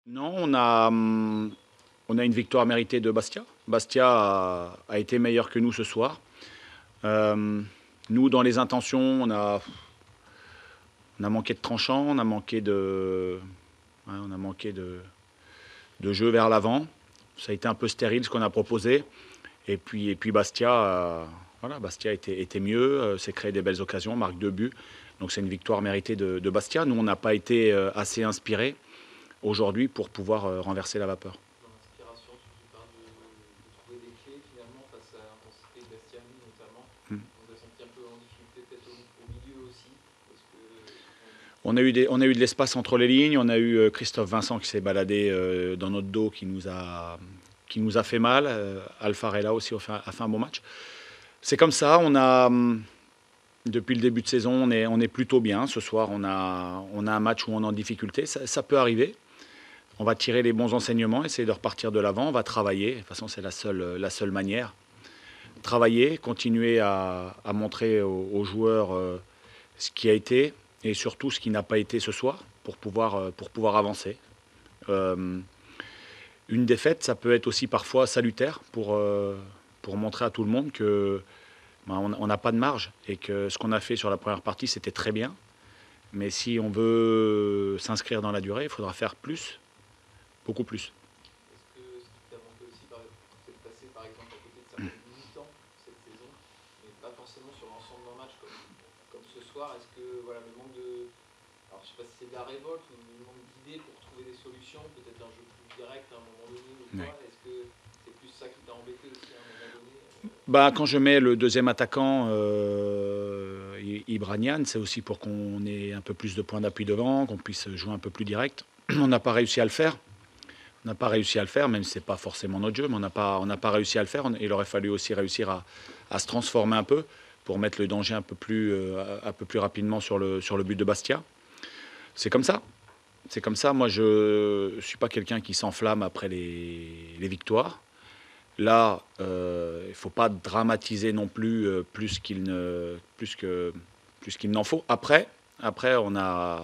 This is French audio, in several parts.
Non, on a une victoire méritée de Bastia. Bastia a été meilleur que nous ce soir. Euh, Nous, dans les intentions, on a manqué de tranchant, on a manqué de jeu vers l'avant. Ça a été un peu stérile ce qu'on a proposé. Et puis Bastia, voilà, Bastia était mieux, s'est créé des belles occasions, marque 2 buts. Donc c'est une victoire méritée de Bastia. Nous, on n'a pas été assez inspirés aujourd'hui pour pouvoir renverser la vapeur. Dans l'inspiration, tu parles de trouver des clés finalement face à l'intensité de Bastiani notamment. Mm. On vous a senti un peu en difficulté peut-être au milieu aussi. Parce que On a eu de l'espace entre les lignes. On a eu Christophe Vincent qui s'est baladé dans notre dos, qui nous a fait mal. Alfarella aussi a fait un bon match. C'est comme ça. Depuis le début de saison, on est plutôt bien. Ce soir, on a un match où on est en difficulté. Ça peut arriver. On va tirer les bons enseignements, essayer de repartir de l'avant. On va travailler. De toute façon, c'est la seule manière. Travailler, continuer à montrer aux joueurs ce qui a été et surtout ce qui n'a pas été ce soir pour pouvoir avancer. Euh, une défaite, ça peut être aussi parfois salutaire pour montrer à tout le monde que on n'a pas de marge et que ce qu'on a fait sur la première partie, c'était très bien. Mais si on veut s'inscrire dans la durée, il faudra faire plus, beaucoup plus. est-ce que ce qui t'a manqué aussi, c'est de passer par exemple à côté de certaines mi-temps cette saison, mais pas forcément sur l'ensemble d'un match comme ce soir. Est-ce que voilà, le manque de. Alors je sais pas si c'est de la révolte ou le manque d'idées pour trouver des solutions, peut-être un jeu plus direct à un moment donné ou Ouais. quoi. Est-ce que c'est plus ça qui t'a embêté aussi à un moment donné Bah, quand je mets le deuxième attaquant, Ibranian, c'est aussi pour qu'on ait un peu plus de points d'appui devant, qu'on puisse jouer un peu plus direct. On n'a pas réussi à le faire. On n'a pas réussi à le faire, même si ce n'est pas forcément notre jeu, mais on n'a pas réussi à le faire. Il aurait fallu aussi réussir à se transformer un peu pour mettre le danger un peu plus rapidement sur le but de Bastia. C'est comme ça. C'est comme ça. Moi, je ne suis pas quelqu'un qui s'enflamme après les victoires. Là, il ne faut pas dramatiser non plus plus qu'il n'en faut. Après voilà,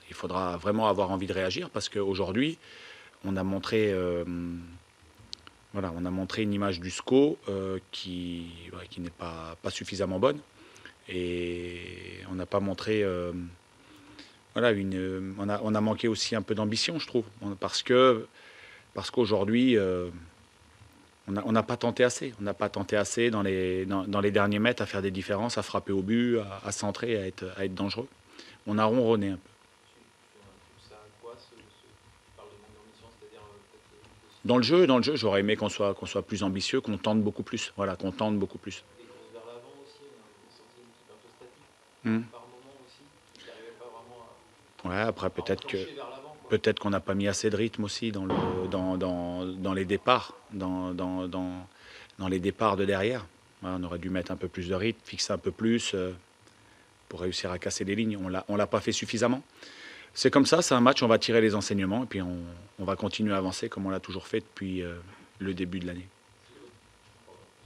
il faudra vraiment avoir envie de réagir parce qu'aujourd'hui, on a montré, voilà, on a montré une image du SCO qui n'est pas suffisamment bonne. Et on n'a pas montré. Voilà, on a manqué aussi un peu d'ambition, je trouve. Parce qu'aujourd'hui, on n'a pas tenté assez. On n'a pas tenté assez dans les derniers mètres à faire des différences, à frapper au but, à centrer, à être dangereux. On a ronronné un peu. tu ça à quoi tu parles de manque d'ambition, c'est-à-dire peut-être Dans le jeu, j'aurais aimé qu'on soit plus ambitieux, qu'on tente beaucoup plus. Voilà, qu'on tente beaucoup plus. des courses vers l'avant aussi, on a senti une équipe un peu statique Hmm. par moment aussi, qui n'arrivait pas vraiment Ouais, après à enclencher vers l'avant. Quoi. peut-être qu'on n'a pas mis assez de rythme aussi dans les départs, dans les départs de derrière. Voilà, on aurait dû mettre un peu plus de rythme, fixer un peu plus pour réussir à casser les lignes. On l'a pas fait suffisamment. C'est comme ça, c'est un match, on va tirer les enseignements et puis on va continuer à avancer comme on l'a toujours fait depuis le début de l'année. Est-ce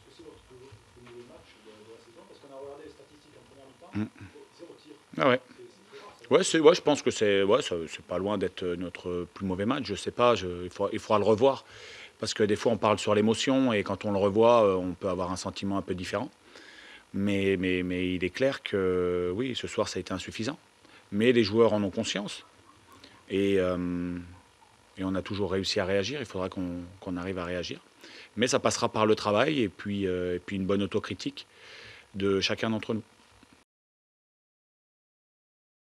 que c'est votre plus mauvais match de la saison? Parce qu'on a regardé les statistiques en première mi-temps, Mm. 0 tir. Ah ouais. C'est très rare, ça. Ouais, je pense que c'est pas loin d'être notre plus mauvais match. Je sais pas, il faudra le revoir. Parce que des fois, on parle sur l'émotion et quand on le revoit, on peut avoir un sentiment un peu différent. Mais il est clair que oui, ce soir, ça a été insuffisant. Mais les joueurs en ont conscience. Et, euh, et on a toujours réussi à réagir. Il faudra qu'on arrive à réagir. Mais ça passera par le travail et puis une bonne autocritique de chacun d'entre nous.